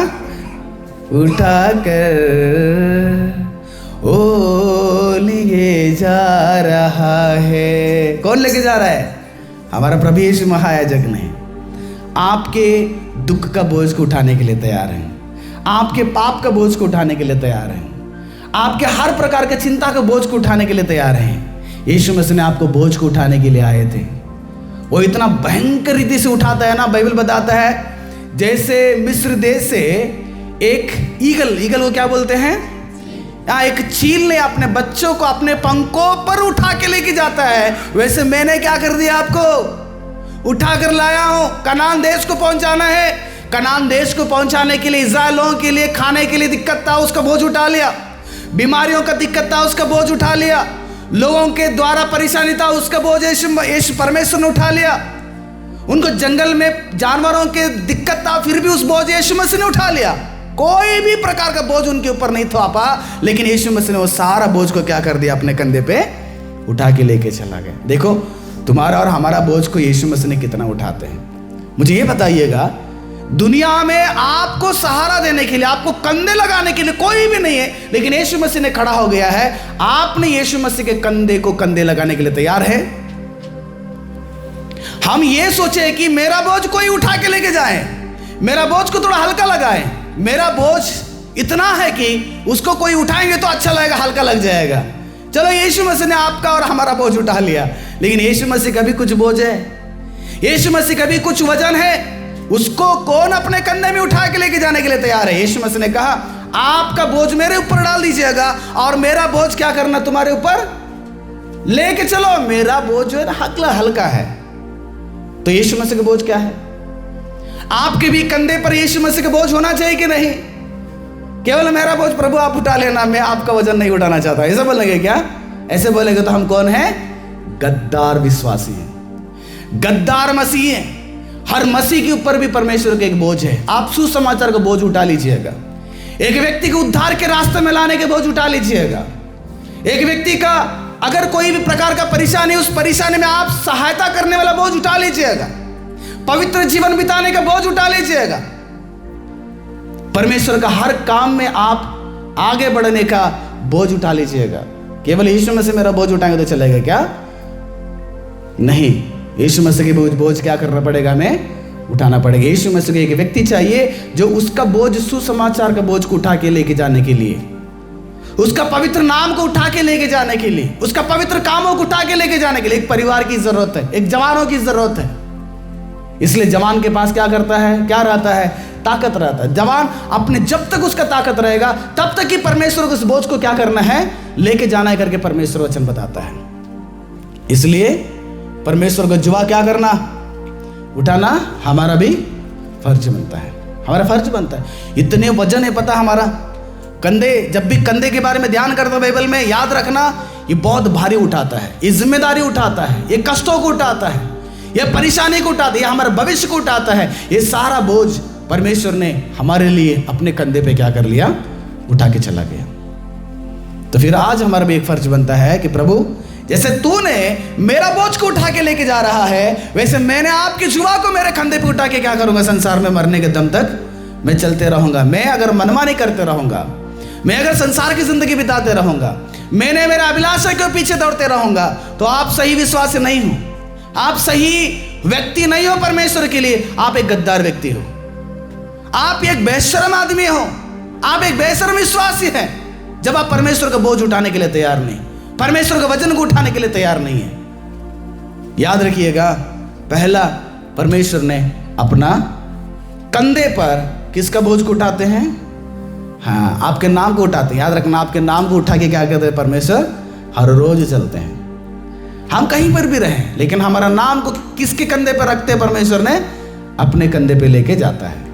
उठा कर ओ लिए जा रहा है। कौन लेके जा रहा है? हमारा प्रभु यीशु महायाजक ने। आपके दुख का बोझ को उठाने के लिए तैयार हैं, आपके पाप का बोझ को उठाने के लिए तैयार हैं, आपके हर प्रकार के चिंता का बोझ को उठाने के लिए तैयार हैं। यीशु मसीह ने आपको बोझ को उठाने के लिए आए थे। वो इतना भयंकर रीति से उठाता है ना, बाइबल बताता है जैसे मिस्र देश से एक ईगल को क्या बोलते हैं, एक चील ने अपने बच्चों को अपने पंखों पर उठा के लेके जाता है, वैसे मैंने क्या कर दिया, आपको उठा कर लाया हूं। कनान देश को पहुंचाना है, कनान देश को पहुंचाने के लिए इस्राएलियों के लिए खाने के लिए दिक्कत था, उसका बोझ उठा लिया। बीमारियों का दिक्कत था, उसका बोझ उठा लिया। लोगों के द्वारा परेशानी था, उसका बोझ यीशु परमेश्वर ने उठा लिया। उनको जंगल में जानवरों के दिक्कत था, फिर भी उस बोझ यीशु मसीह ने उठा लिया। कोई भी प्रकार का बोझ उनके ऊपर नहीं थोपा, लेकिन यीशु मसीह ने वो सारा बोझ को क्या कर दिया, अपने कंधे पे उठा के लेके चला गया। देखो तुम्हारा और हमारा बोझ को यीशु मसीह ने कितना उठाते हैं। मुझे ये बताइएगा, दुनिया में आपको सहारा देने के लिए, आपको कंधे लगाने के लिए कोई भी नहीं है, लेकिन यीशु मसीह ने खड़ा हो गया है। आपने यीशु मसीह के कंधे को कंधे लगाने के लिए तैयार है? हम ये सोचे कि मेरा बोझ कोई उठा के लेके जाए, मेरा बोझ को थोड़ा हल्का लगाए, मेरा बोझ इतना है कि उसको कोई उठाएंगे तो अच्छा लगेगा, हल्का लग जाएगा। चलो यीशु मसीह ने आपका और हमारा बोझ उठा लिया, लेकिन यीशु मसीह का भी कुछ बोझ है, यीशु मसीह का भी कुछ वजन है। उसको कौन अपने कंधे में उठा के लेके जाने के लिए तैयार है? यीशु मसीह ने कहा, आपका बोझ मेरे ऊपर डाल दीजिएगा और मेरा बोझ क्या करना, तुम्हारे ऊपर लेके चलो। मेरा बोझ जो है ना हल्का है। तो यीशु मसीह का बोझ क्या है? आपके भी कंधे पर यीशु मसीह का बोझ होना चाहिए कि नहीं? केवल मेरा बोझ प्रभु आप उठा लेना, मैं आपका वजन नहीं उठाना चाहता, ऐसा बोलेंगे क्या? ऐसे बोलेंगे तो हम कौन है? गद्दार विश्वासी हैं, गद्दार मसीह हैं। हर मसीह के ऊपर भी परमेश्वर का एक बोझ है। आप सुसमाचार का बोझ उठा लीजिएगा, एक व्यक्ति को उद्धार के रास्ते में लाने के बोझ उठा लीजिएगा, एक व्यक्ति का अगर कोई भी प्रकार का परेशानी, उस परेशानी में आप सहायता करने वाला बोझ उठा लीजिएगा, पवित्र जीवन बिताने का बोझ उठा लीजिएगा। परमेश्वर का हर काम में आप आगे बढ़ने का बोझ उठा लीजिएगा। केवल यीशु मसीह मेरा बोझ उठाएंगे तो चलेगा क्या? नहीं, यीशु मसीह के बोझ क्या करना पड़ेगा, हमें उठाना पड़ेगा। यीशु मसीह को एक व्यक्ति चाहिए जो उसका बोझ, सुसमाचार का बोझ को उठा के लेके जाने के लिए, उसका पवित्र नाम को उठा के लेके जाने के लिए, उसका पवित्र कामों को उठा के लेके जाने के लिए। एक परिवार की जरूरत है, एक जवानों की जरूरत है। इसलिए जवान के पास क्या करता है, क्या रहता है? ताकत रहता है। जवान अपने, जब तक उसका ताकत रहेगा तब तक कि परमेश्वर को उस बोझ को क्या करना है, लेके जाना है करके परमेश्वर वचन बताता है। इसलिए परमेश्वर को जुआ क्या करना, उठाना हमारा भी फर्ज बनता है, हमारा फर्ज बनता है। इतने वजन है, पता हमारा कंधे, जब भी कंधे के बारे में ध्यान करता है बाइबल में, याद रखना ये बहुत भारी उठाता है, ये जिम्मेदारी उठाता है, ये कष्टों को उठाता है, ये परेशानी को उठाता है, ये हमारे भविष्य को उठाता है। ये सारा बोझ परमेश्वर ने हमारे लिए अपने कंधे पे क्या कर लिया, उठा के चला गया। तो फिर आज हमारा भी एक फर्ज बनता है कि प्रभु, जैसे तूने मेरा बोझ को उठा के लेके जा रहा है, वैसे मैंने आपकी जुआ को मेरे कंधे पे उठा के क्या करूंगा, संसार में मरने के दम तक मैं चलते रहूंगा। मैं अगर मनमानी करते रहूंगा, मैं अगर संसार की जिंदगी बिताते रहूंगा, मैंने मेरा अभिलाषा के पीछे दौड़ते रहूंगा, तो आप सही विश्वासी नहीं हो, आप सही व्यक्ति नहीं हो परमेश्वर के लिए। आप एक गद्दार व्यक्ति हो, आप एक बेशर्म आदमी हो, आप एक बेशर्म विश्वासी हैं। जब आप परमेश्वर का बोझ उठाने के लिए तैयार नहीं, परमेश्वर के वचन को उठाने के लिए तैयार नहीं है। याद रखिएगा, पहला परमेश्वर ने अपना कंधे पर किसका बोझ को उठाते हैं? हाँ, आपके नाम को उठाते हैं। याद रखना, आपके नाम को उठा के क्या करते हैं परमेश्वर? हर रोज चलते हैं। हम कहीं पर भी रहें, लेकिन हमारा नाम को किसके कंधे पर रखते हैं? परमेश्वर ने अपने कंधे पे लेके जाता है।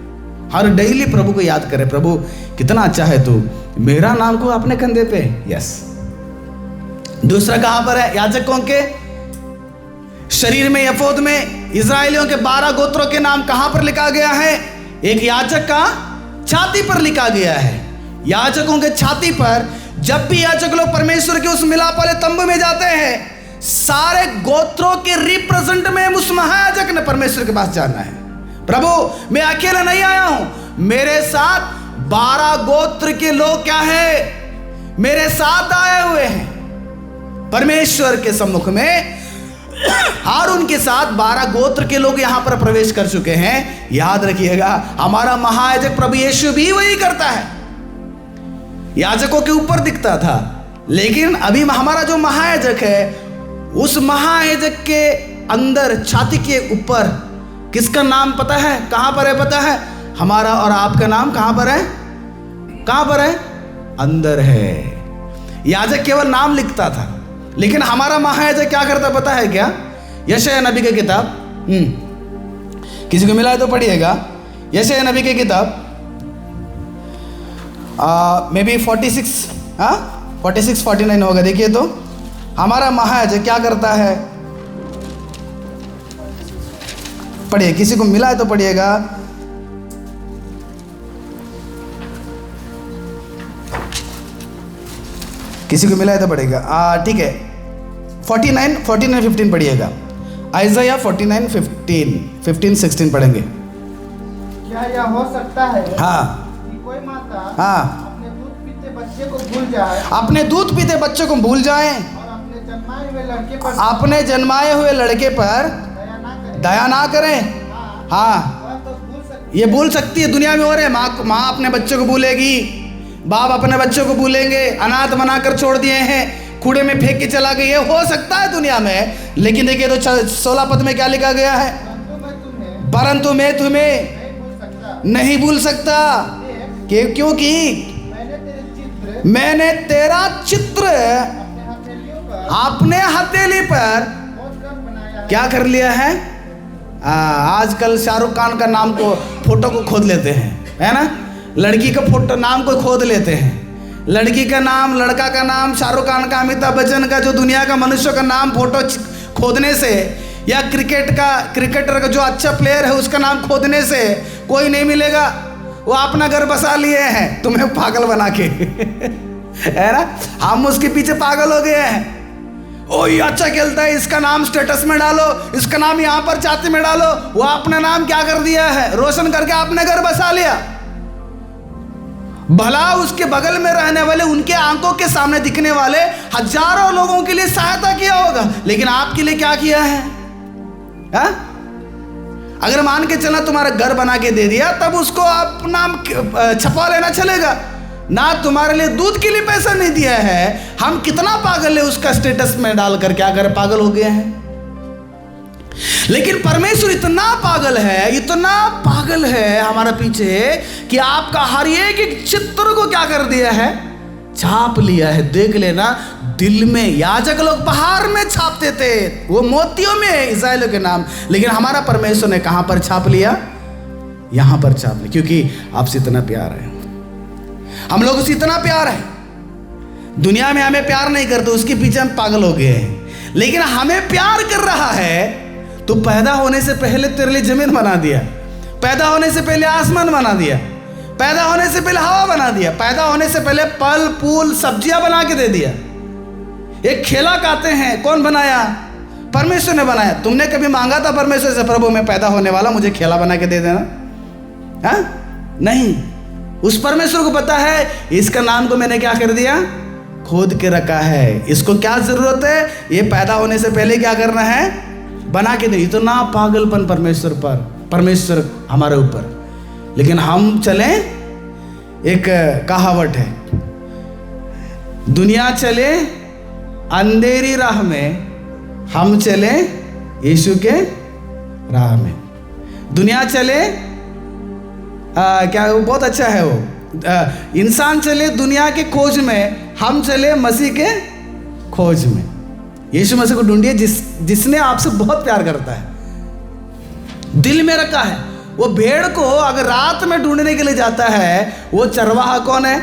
हर डेली प्रभु को याद करें, प्रभु कितना अच्छा है तू, मेरा नाम को अपने कंधे पे। यस। दूसरा कहां पर है? याजकों के शरीर में, यफोद में इजराइलियों के 12 गोत्रों के नाम कहां पर लिखा गया है? एक याजक का छाती पर लिखा गया है। याजकों के छाती पर जब भी याजक लोग परमेश्वर के उस मिलाप वाले तंबू में जाते हैं, सारे गोत्रों के रिप्रेजेंट में उस महायाजक ने परमेश्वर के पास जाना है। प्रभु, मैं अकेला नहीं आया हूं, मेरे साथ 12 गोत्र के लोग क्या है? मेरे साथ आए हुए हैं। परमेश्वर के सम्मुख में हारून के साथ 12 गोत्र के लोग यहां पर प्रवेश कर चुके हैं। याद रखिएगा, हमारा महायाजक प्रभु यीशु भी वही करता है। याजकों के ऊपर दिखता था, लेकिन अभी हमारा जो महायाजक है, उस महायाजक के अंदर छाती के ऊपर किसका नाम पता है? कहां पर है पता है? हमारा और आपका नाम कहां पर है? कहां पर है? अंदर है। याजक केवल नाम लिखता था, लेकिन हमारा महायाजक क्या करता पता है क्या? यशायाह नबी की किताब, किसी को मिला है तो पढ़िएगा। यशायाह नबी की किताब मे बी 46-49 होगा। देखिए तो हमारा महायाजक क्या करता है? पढ़िए, किसी को मिला है तो पढ़िएगा। किसी को मिला है तो पढ़ेगा। ठीक है, 49-15 पढ़िएगा। आइज़ाया 49-15-16 पढ़ेंगे। क्या यह हो सकता है? हाँ, कि कोई माता हाँ, अपने दूध पीते बच्चे को भूल जाए, अपने दूध पीते बच्चे को भूल जाए, और अपने जन्माए हुए लड़के पर अपने जन्माए हुए लड़के पर दया ना करें। हाँ, वह तो भूल सकती ये भूल सकती है। दुनिया में हो रहे, माँ अपने बच्चों को भूलेगी, बाप अपने बच्चों को भूलेंगे, अनाथ बनाकर छोड़ दिए हैं, कूड़े में फेंक के चला गया। ये हो सकता है दुनिया में, लेकिन देखिए तो 16 पद में क्या लिखा गया है? परंतु मैं तुम्हें नहीं भूल सकता, क्योंकि मैंने तेरा चित्र अपने हथेली पर क्या कर लिया है? आजकल शाहरुख खान का नाम को, फोटो को खोद लेते हैं, है ना? लड़की का फोटो नाम को खोद लेते हैं। लड़की का नाम, लड़का का नाम, शाहरुख खान का, अमिताभ बच्चन का, जो दुनिया का मनुष्य का नाम फोटो खोदने से, या क्रिकेटर का जो अच्छा प्लेयर है उसका नाम खोदने से कोई नहीं मिलेगा। वो अपना घर बसा लिए हैं तुम्हें पागल बना के है ना? हम उसके पीछे पागल हो गए हैं। ओ ये अच्छा खेलता है, इसका नाम स्टेटस में डालो, इसका नाम यहाँ पर छाती में डालो। वो अपना नाम क्या कर दिया है? रोशन करके अपने घर बसा लिया। भला उसके बगल में रहने वाले, उनके आंखों के सामने दिखने वाले हजारों लोगों के लिए सहायता किया होगा, लेकिन आपके लिए क्या किया है? हा? अगर मान के चलना तुम्हारा घर बना के दे दिया, तब उसको आप नाम छपवा लेना चलेगा ना। तुम्हारे लिए दूध के लिए पैसा नहीं दिया है। हम कितना पागल है, उसका स्टेटस में डालकर क्या करें? पागल हो गए हैं। लेकिन परमेश्वर इतना पागल है हमारे पीछे कि आपका हर एक चित्र को क्या कर दिया है? छाप लिया है। देख लेना, दिल में याजक लोग पहाड़ में छापते थे, वो मोतियों में इस्राएलियों के नाम, लेकिन हमारा परमेश्वर ने कहां पर छाप लिया? यहां पर छाप लिया, क्योंकि आपसे इतना प्यार है। हम लोगों से इतना प्यार है। दुनिया में हमें प्यार नहीं करते, उसके पीछे हम पागल हो गए हैं। लेकिन हमें प्यार कर रहा है तो पैदा होने से पहले तेरे लिए जमीन बना दिया, पैदा होने से पहले आसमान बना दिया, पैदा होने से पहले हवा बना दिया, पैदा होने से पहले फल फूल सब्जियां बना के दे दिया। एक खेला खाते हैं, कौन बनाया? परमेश्वर ने बनाया। तुमने कभी मांगा था परमेश्वर से, प्रभु मैं पैदा होने वाला, मुझे खेला बना के दे देना? हाँ? नहीं। उस परमेश्वर को पता है इसका नाम को मैंने क्या कर दिया? खोद के रखा है। इसको क्या जरूरत है? ये पैदा होने से पहले क्या करना है? बना के दे। इतना पागलपन परमेश्वर पर, परमेश्वर हमारे ऊपर। लेकिन हम चले, एक कहावत है, दुनिया चले अंधेरी राह में, हम चले यीशु के राह में। दुनिया चले क्या वो बहुत अच्छा है वो, इंसान चले दुनिया के खोज में, हम चले मसीह के खोज में। यीशु मसीह को ढूंढिए जिसने आपसे बहुत प्यार करता है, दिल में रखा है। वो भेड़ को अगर रात में ढूंढने के लिए जाता है, वो चरवाहा कौन है?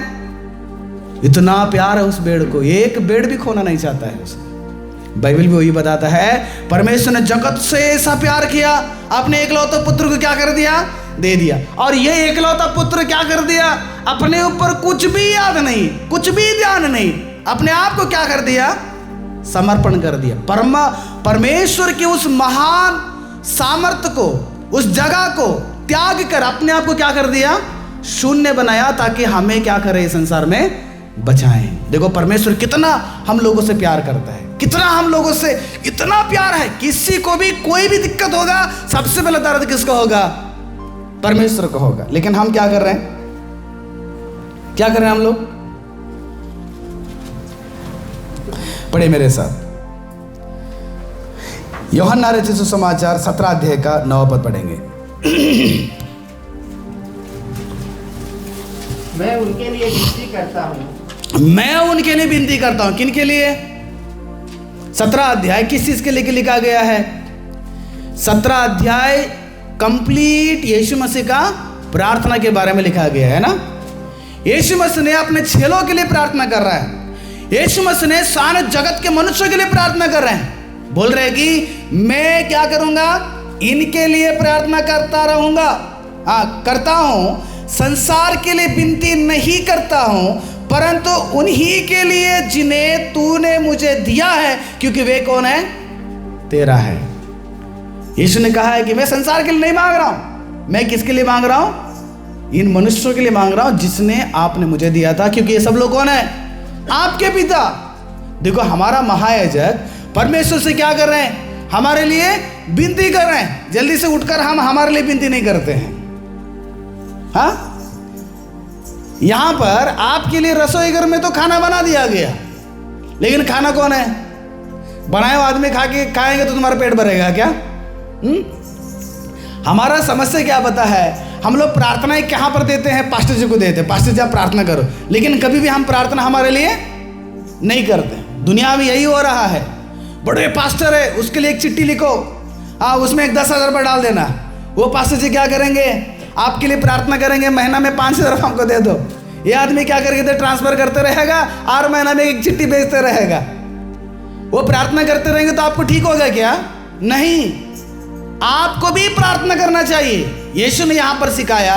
इतना प्यार है उस भेड़ को, एक भेड़ भी खोना नहीं चाहता है उसे। बाइबल भी वही बताता है, परमेश्वर ने जगत से ऐसा प्यार किया, अपने एकलौते पुत्र को क्या कर दिया? दे दिया। और ये एकलौता पुत्र क्या कर दिया? अपने ऊपर कुछ भी याद नहीं, कुछ भी ध्यान नहीं, अपने आप को क्या कर दिया? समर्पण कर दिया। परमेश्वर की उस महान सामर्थ्य को, उस जगह को त्याग कर अपने आप को क्या कर दिया? शून्य बनाया, ताकि हमें क्या करे? इस संसार में बचाएं। देखो परमेश्वर कितना हम लोगों से प्यार करता है, कितना हम लोगों से इतना प्यार है। किसी को भी कोई भी दिक्कत होगा, सबसे पहले दर्द किसका होगा? परमेश्वर को होगा। लेकिन हम क्या कर रहे हैं? क्या कर रहे हैं हम लोग? पढ़े मेरे साथ, यूहन्ना रचित सुसमाचार 17 अध्याय का 9 पद पढ़ेंगे। मैं उनके लिए विनती करता हूँ। मैं उनके लिए विनती करता हूं। किन के लिए? 17 अध्याय किस चीज के लिए लिखा गया है? 17 अध्याय कंप्लीट यीशु मसीह का प्रार्थना के बारे में लिखा गया है ना। यीशु मसीह ने अपने चेलों के लिए प्रार्थना कर रहा है। यीशु मसीह ने सारे जगत के मनुष्यों के लिए प्रार्थना कर रहे हैं। बोल रहे हैं कि मैं क्या करूंगा? इनके लिए प्रार्थना करता रहूंगा। करता हूं, संसार के लिए विनती नहीं करता हूं, परंतु उन्हीं के लिए जिन्हें तूने मुझे दिया है, क्योंकि वे कौन है? तेरा है। यीशु ने कहा है कि मैं संसार के लिए नहीं मांग रहा हूं, मैं किसके लिए मांग रहा हूं? इन मनुष्यों के लिए मांग रहा हूं जिसने आपने मुझे दिया था, क्योंकि ये सब लोग कौन है? आपके पिता। देखो हमारा महायाजक परमेश्वर से क्या कर रहे हैं? हमारे लिए विनती कर रहे हैं। जल्दी से उठकर हम हमारे लिए विनती नहीं करते हैं। हाँ, यहां पर आपके लिए रसोई घर में तो खाना बना दिया गया, लेकिन खाना कौन है? बनाए हुए आदमी खाएंगे तो तुम्हारा पेट भरेगा क्या? हमारा समस्या क्या पता है? हम लोग प्रार्थनाएं कहां पर देते हैं? पास्टर जी को देते हैं, पास्टर जी आप प्रार्थना करो, लेकिन कभी भी हम प्रार्थना हमारे लिए नहीं करते। दुनिया में यही हो रहा है। बड़े पास्टर है, उसके लिए एक चिट्ठी लिखो, उसमें एक 10,000 रुपये डाल देना। वो पास्टर जी क्या करेंगे? आपके लिए प्रार्थना करेंगे, महीना में 5,000 हमको दे दो। ये आदमी क्या करेगा? ट्रांसफर करते रहेगा, 8 महीना में एक चिट्ठी भेजते रहेगा। वो प्रार्थना करते रहेंगे तो आपको ठीक होगा क्या? नहीं, आपको भी प्रार्थना करना चाहिए। यीशु ने यहां पर सिखाया,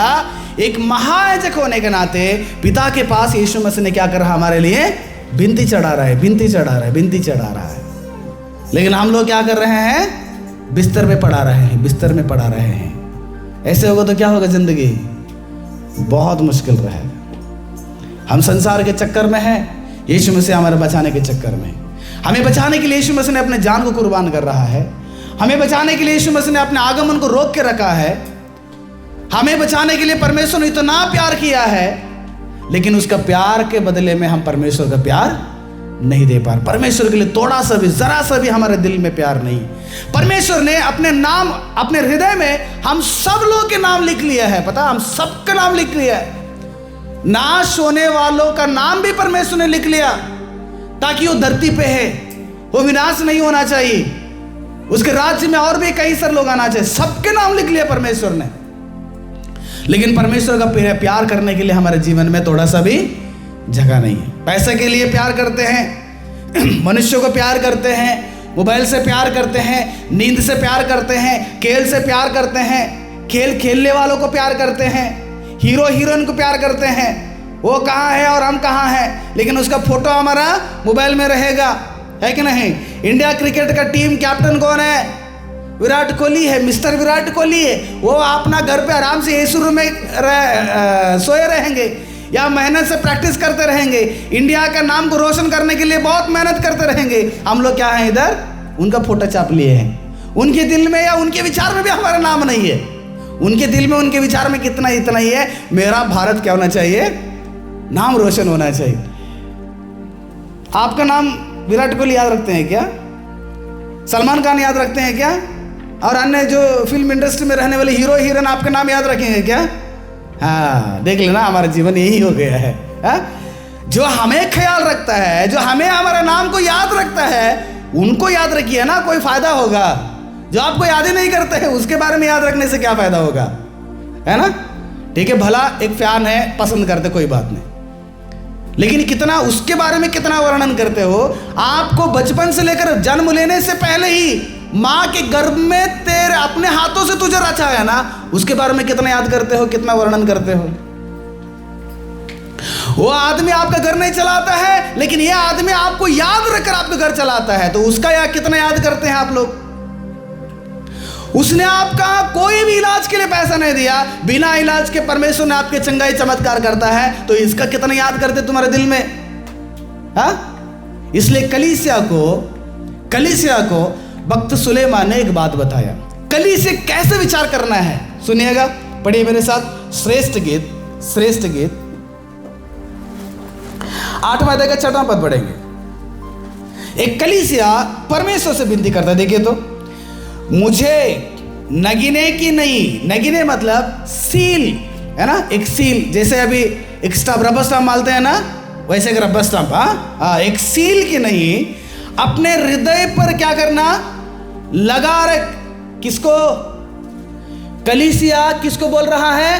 एक महायाजक होने के नाते पिता के पास यीशु मसीह ने क्या कर रहा? हमारे लिए विनती चढ़ा रहा है, विनती चढ़ा रहा है, विनती चढ़ा रहा है। लेकिन हम लोग क्या कर रहे हैं? बिस्तर में पड़ा रहे हैं, बिस्तर में पड़ा रहे हैं। ऐसे होगा तो क्या होगा? जिंदगी बहुत मुश्किल रहेगा। हम संसार के चक्कर में हैं, यीशु मसीह हमारे बचाने के चक्कर में। हमें बचाने के लिए यीशु मसीह ने अपने जान को कुर्बान कर रहा है। हमें बचाने के लिए यीशु मसीह ने अपने आगमन को रोक के रखा है। हमें बचाने के लिए परमेश्वर ने इतना प्यार किया है, लेकिन उसका प्यार के बदले में हम परमेश्वर का प्यार नहीं दे पा रहे। परमेश्वर के लिए थोड़ा सा भी, जरा सा भी हमारे दिल में प्यार नहीं। परमेश्वर ने अपने नाम, अपने हृदय में हम सब लोग के नाम लिख लिया है। पता, हम सबका नाम लिख लिया है। नाश होने वालों का नाम भी परमेश्वर ने लिख लिया, ताकि वो धरती पे है, वो विनाश नहीं होना चाहिए, उसके राज्य में और भी कई सारे लोग आना चाहिए। सबके नाम लिख लिया परमेश्वर ने। लेकिन परमेश्वर का प्यार करने के लिए हमारे जीवन में थोड़ा सा भी जगह नहीं है। पैसे के लिए प्यार करते हैं, मनुष्यों को प्यार करते हैं, मोबाइल से प्यार करते हैं, नींद से प्यार करते हैं, खेल से प्यार करते हैं, खेल खेलने वालों को प्यार करते हैं, हीरो हीरोइन को प्यार करते हैं। वो कहाँ है और हम कहाँ हैं, लेकिन उसका फोटो हमारा मोबाइल में रहेगा, है कि नहीं? इंडिया क्रिकेट का टीम कैप्टन कौन है? विराट कोहली है, मिस्टर विराट कोहली है। वो अपना घर पे आराम से एसी रूम में सोए रहेंगे या मेहनत से प्रैक्टिस करते रहेंगे, इंडिया का नाम को रोशन करने के लिए बहुत मेहनत करते रहेंगे। हम लोग क्या हैं? इधर उनका फोटो छाप लिए हैं। उनके दिल में या उनके विचार में भी हमारा नाम नहीं है। उनके दिल में, उनके विचार में कितना इतना ही है, मेरा भारत क्या होना चाहिए? नाम रोशन होना चाहिए। आपका नाम विराट कोहली याद रखते हैं क्या? सलमान खान याद रखते हैं क्या? और अन्य जो फिल्म इंडस्ट्री में रहने वाले हीरो हीरोइन आपका नाम याद रखेंगे क्या? हाँ, देख लेना, हमारा जीवन यही हो गया है। हाँ? जो हमें ख्याल रखता है, जो हमें हमारे नाम को याद रखता है, उनको याद रखिए ना, कोई फायदा होगा। जो आपको याद ही नहीं करते हैं उसके बारे में याद रखने से क्या फायदा होगा, है ना? ठीक है, भला एक फैन है, पसंद करते, कोई बात नहीं, लेकिन कितना उसके बारे में कितना वर्णन करते हो। आपको बचपन से लेकर जन्म लेने से पहले ही माँ के गर्भ में तेरे अपने हाथों से तुझे रचा है ना, उसके बारे में कितना याद करते हो, कितना वर्णन करते हो। वो आदमी आपका घर नहीं चलाता है, लेकिन यह आदमी आपको याद रखकर आपका घर चलाता है, तो उसका कितना याद करते हैं आप लोग। उसने आपका कोई भी इलाज के लिए पैसा नहीं दिया, बिना इलाज के परमेश्वर ने आपके चंगाई चमत्कार करता है, तो इसका कितना याद करते तुम्हारे दिल में। हाँ, इसलिए कलीसिया को भक्त सुलेमान ने एक बात बताया, कलीसिया कैसे विचार करना है। सुनिएगा, पढ़िए मेरे साथ श्रेष्ठ गीत 8वां अध्याय का 6वां पद पढ़ेंगे। एक कलीसिया परमेश्वर से विनती करता है, देखिए तो, मुझे नगीने की नहीं, नगीने मतलब सील है ना, एक सील, जैसे अभी एक स्टाम्प, रबर स्टाम्प मालते हैं ना, वैसे एक रबर स्टाम्प, हाँ, एक सील की नहीं, अपने हृदय पर क्या करना, लगा रख। किसको? कलीसिया किसको बोल रहा है?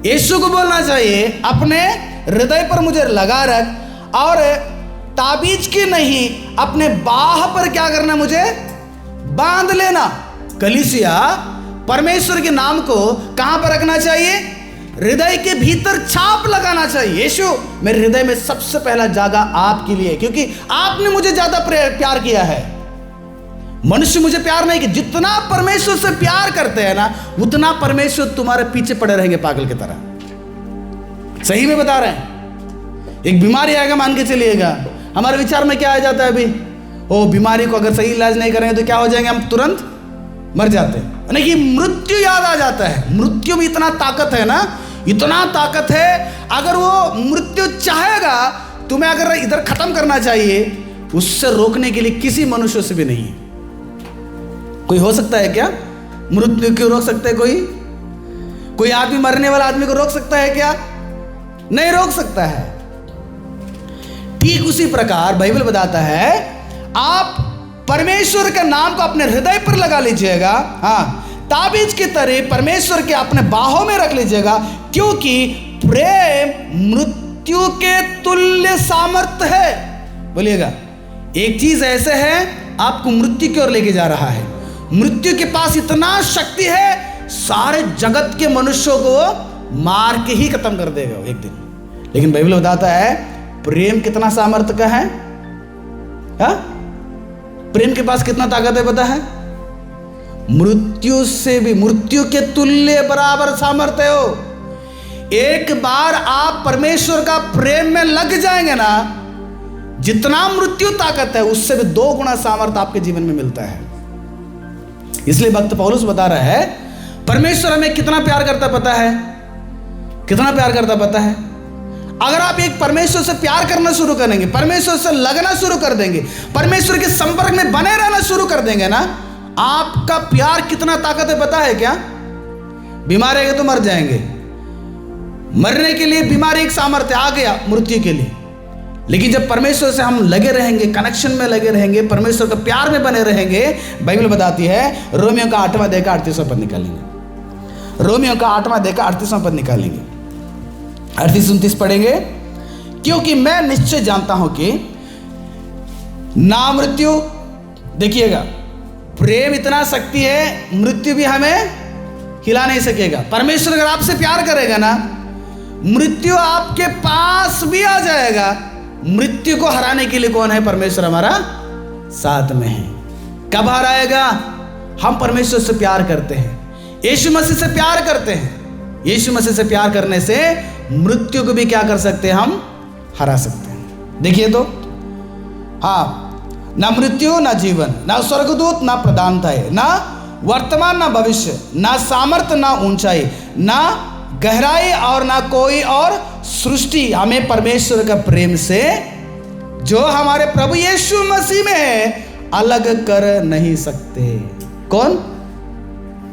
यीशु को बोलना चाहिए, अपने हृदय पर मुझे लगा रख, और ताबीज की नहीं, अपने बाह पर क्या करना, मुझे बांध लेना। कलीसिया परमेश्वर के नाम को कहां पर रखना चाहिए? हृदय के भीतर छाप लगाना चाहिए। यीशु, मेरे हृदय में सबसे पहला जागा आपके लिए, क्योंकि आपने मुझे ज्यादा प्यार किया है। मनुष्य मुझे प्यार नहीं किया, जितना परमेश्वर से प्यार करते हैं ना, उतना परमेश्वर तुम्हारे पीछे पड़े रहेंगे पागल की तरह। सही में बता रहे हैं। एक बीमारी आएगा, मान के चलिएगा, हमारे विचार में क्या आ जाता है अभी, ओ बीमारी को अगर सही इलाज नहीं करेंगे तो क्या हो जाएंगे, हम तुरंत मर जाते हैं। यानी कि मृत्यु याद आ जाता है। मृत्यु में इतना ताकत है ना, इतना ताकत है, अगर वो मृत्यु चाहेगा तुम्हें अगर इधर खत्म करना चाहिए, उससे रोकने के लिए किसी मनुष्य से भी नहीं है। कोई हो सकता है क्या मृत्यु को रोक सकते? कोई आदमी मरने वाला आदमी को रोक सकता है क्या? नहीं रोक सकता है। ठीक उसी प्रकार बाइबल बताता है, आप परमेश्वर के नाम को अपने हृदय पर लगा लीजिएगा, हाँ, ताबीज की तरह परमेश्वर के अपने बाहों में रख लीजिएगा, क्योंकि प्रेम मृत्यु के तुल्य सामर्थ्य है। बोलिएगा, एक चीज ऐसे है आपको मृत्यु की ओर लेके जा रहा है। मृत्यु के पास इतना शक्ति है, सारे जगत के मनुष्यों को मार के ही खत्म कर देगा एक दिन। लेकिन बाइबल बताता है प्रेम कितना सामर्थ्य का है। हा? प्रेम के पास कितना ताकत है पता है? मृत्यु से भी, मृत्यु के तुल्य बराबर सामर्थ्य हो। एक बार आप परमेश्वर का प्रेम में लग जाएंगे ना, जितना मृत्यु ताकत है उससे भी 2 गुना सामर्थ्य आपके जीवन में मिलता है। इसलिए भक्त पौलुस बता रहा है, परमेश्वर हमें कितना प्यार करता पता है? कितना प्यार करता पता है? अगर आप एक परमेश्वर से प्यार करना शुरू करेंगे, परमेश्वर से लगना शुरू कर देंगे, परमेश्वर के संपर्क में बने रहना शुरू कर देंगे ना, आपका प्यार कितना ताकत है पता है क्या? बीमार रहेंगे तो मर जाएंगे, मरने के लिए बीमारी एक सामर्थ्य आ गया मृत्यु के लिए। लेकिन जब परमेश्वर से हम लगे रहेंगे, कनेक्शन में लगे रहेंगे, परमेश्वर के प्यार में बने रहेंगे, बाइबल बताती है, रोमियो का 8वां अध्याय का 38वां पद निकालेंगे। रोमियो का 8वां अध्याय का 38वां पद निकालेंगे, 38-29 पढ़ेंगे। क्योंकि मैं निश्चय जानता हूं कि ना मृत्यु, देखिएगा प्रेम इतना शक्ति है, मृत्यु भी हमें हिला नहीं सकेगा। परमेश्वर अगर आपसे प्यार करेगा ना, मृत्यु आपके पास भी आ जाएगा। मृत्यु को हराने के लिए कौन है? परमेश्वर हमारा साथ में है। कब हराएगा? हम परमेश्वर से प्यार करते हैं, यीशु मसीह से प्यार करते हैं। यीशु मसीह से प्यार करने से मृत्यु को भी क्या कर सकते हैं? हम हरा सकते हैं। देखिए तो, हाँ, ना मृत्यु ना जीवन, ना स्वर्गदूत ना प्रधानताएं, ना वर्तमान ना भविष्य, ना सामर्थ्य ना ऊंचाई, ना गहराई और ना कोई और सृष्टि हमें परमेश्वर का प्रेम से जो हमारे प्रभु यीशु मसीह में है अलग कर नहीं सकते। कौन?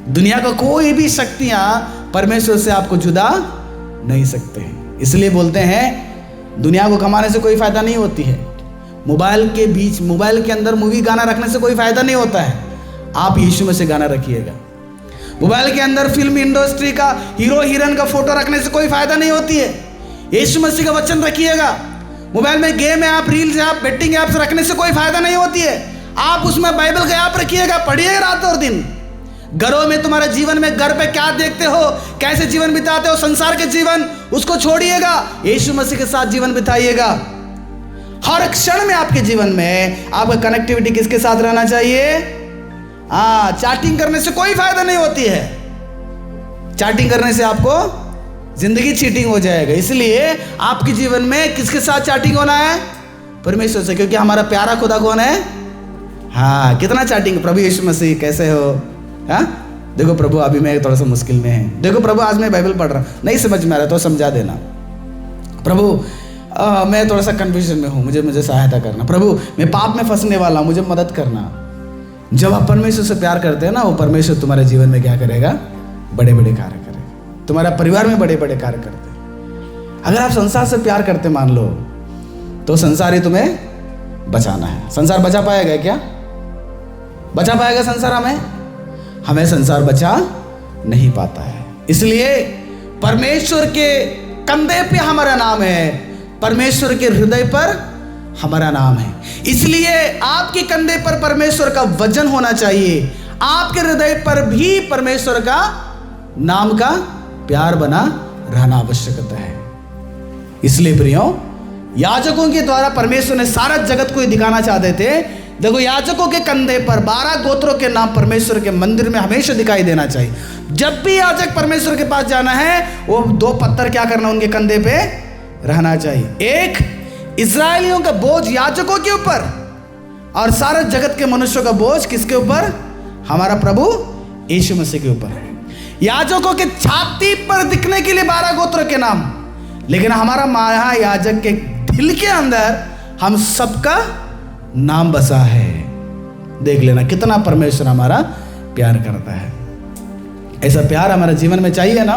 दुनिया का कोई भी शक्तियां परमेश्वर से आपको जुदा नहीं सकते हैं। इसलिए बोलते हैं दुनिया को कमाने से कोई फायदा नहीं होती है, मोबाइल के अंदर मूवी गाना रखने से कोई फायदा नहीं होता है। आप यीशु में से गाना रखिएगा। मोबाइल के अंदर फिल्म इंडस्ट्री का हीरो हीरोइन का फोटो रखने से कोई फायदा नहीं होती है। यीशु मसीह का वचन रखिएगा। मोबाइल में game app, reels app, betting apps रखने से कोई फायदा नहीं होती है। आप उसमें बाइबल का ऐप रखिएगा, पढ़िएगा रात और दिन। घरों में, तुम्हारे जीवन में, घर पे क्या देखते हो, कैसे जीवन बिताते हो, संसार के जीवन, उसको छोड़िएगा, यीशु मसीह के साथ जीवन बिताइएगा। हर क्षण में आपके जीवन में आपका कनेक्टिविटी किसके साथ रहना चाहिए? चैटिंग करने से कोई फायदा नहीं होती है। चैटिंग करने से आपको जिंदगी चीटिंग हो जाएगा। इसलिए आपके जीवन में किसके साथ चैटिंग होना है? परमेश्वर से, क्योंकि हमारा प्यारा खुदा कौन है? कितना चैटिंग? प्रभु यीशु मसीह कैसे हो? देखो प्रभु अभी मैं थोड़ा सा मुश्किल में है। देखो प्रभु आज मैं बाइबल पढ़ रहा हूँ, नहीं समझ में आ रहा तो समझा देना। प्रभु मैं थोड़ा सा कंफ्यूजन में हूँ, मुझे सहायता करना। प्रभु मैं पाप में फंसने वाला हूँ, मुझे मदद करना। जब आप परमेश्वर से प्यार करते हैं ना, वो परमेश्वर तुम्हारे जीवन में क्या करेगा? बड़े बड़े कार्य करेगा। तुम्हारा परिवार में बड़े बड़े कार्य करते हैं। अगर आप संसार से प्यार करते मान लो, तो संसार ही तुम्हें बचाना है। संसार बचा पाएगा क्या? बचा पाएगा संसार? हमें संसार बचा नहीं पाता है। इसलिए परमेश्वर के कंधे पे हमारा नाम है, परमेश्वर के हृदय पर हमारा नाम है। इसलिए आपके कंधे पर परमेश्वर का वजन होना चाहिए, आपके हृदय पर भी परमेश्वर का नाम का प्यार बना रहना आवश्यकता है। इसलिए प्रियो, याजकों के द्वारा परमेश्वर ने सारा जगत को दिखाना चाहते थे। देखो, याजकों के कंधे पर 12 गोत्रों के नाम परमेश्वर के मंदिर में हमेशा दिखाई देना चाहिए। जब भी याजक परमेश्वर के पास जाना है, वो 2 पत्थर क्या करना? उनके कंधे पे रहना चाहिए। एक, इस्राएलियों का बोझ याजकों के ऊपर, और सारे जगत के मनुष्यों का बोझ किसके ऊपर? हमारा प्रभु यीशु मसीह के ऊपर। याजकों के छाती पर दिखने के लिए 12 गोत्रों के नाम, लेकिन हमारा महायाजक के दिल के अंदर हम सबका नाम बसा है। देख लेना कितना परमेश्वर हमारा प्यार करता है। ऐसा प्यार हमारे जीवन में चाहिए ना?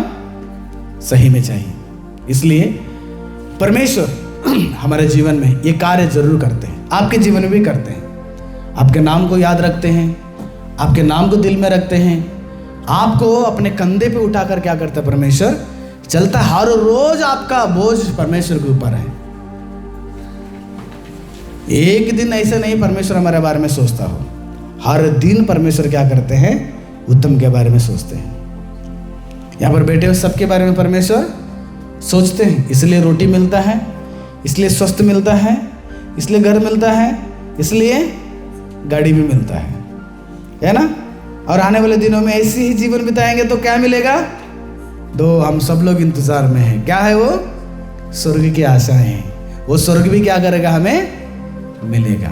सही में चाहिए। इसलिए परमेश्वर हमारे जीवन में ये कार्य जरूर करते हैं, आपके जीवन में भी करते हैं। आपके नाम को याद रखते हैं, आपके नाम को दिल में रखते हैं, आपको अपने कंधे पे उठाकर क्या करता है? परमेश्वर चलता। हर रोज आपका बोझ परमेश्वर के ऊपर है। एक दिन ऐसे नहीं परमेश्वर हमारे बारे में सोचता हो। हर दिन परमेश्वर क्या करते हैं? उत्तम के बारे में सोचते हैं। यहाँ पर बैठे हुए सबके बारे में परमेश्वर सोचते हैं। इसलिए रोटी मिलता है, इसलिए स्वस्थ मिलता है, इसलिए घर मिलता है, इसलिए गाड़ी भी मिलता है ना? और आने वाले दिनों में ऐसे ही जीवन बिताएंगे तो क्या मिलेगा? हम सब लोग इंतजार में हैं। क्या है वो? स्वर्ग की आशाएं हैं। वो स्वर्ग भी क्या करेगा? हमें मिलेगा।